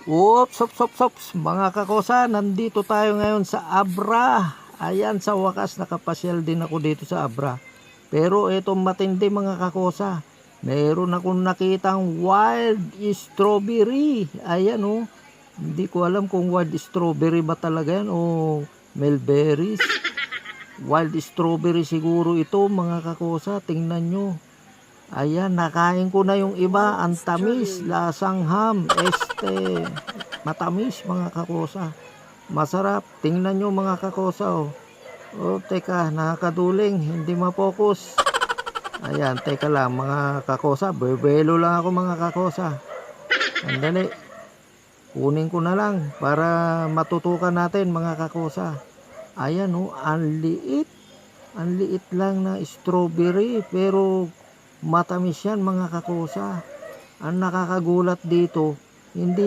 Oops, sops, mga kakosa, nandito tayo ngayon sa Abra. Ayan, sa wakas nakapasyal din ako dito sa Abra. Pero itong matindi mga kakosa, meron akong nakitang wild strawberry. Ayan oh, hindi ko alam kung wild strawberry ba talaga yan o mulberries. Wild strawberry siguro ito mga kakosa, tingnan nyo. Ayan, nakain ko na yung iba, ang tamis, lasang ham, matamis mga kakosa. Masarap, tingnan nyo mga kakosa oh. Oh, teka, nakakaduling, hindi mapokus. Ayan, teka lang mga kakosa, bebelo lang ako mga kakosa. Andali, kunin ko na lang para matutukan natin mga kakosa. Ayan oh, ang liit lang na strawberry pero matamis yan mga kakosa. Ang nakakagulat dito, hindi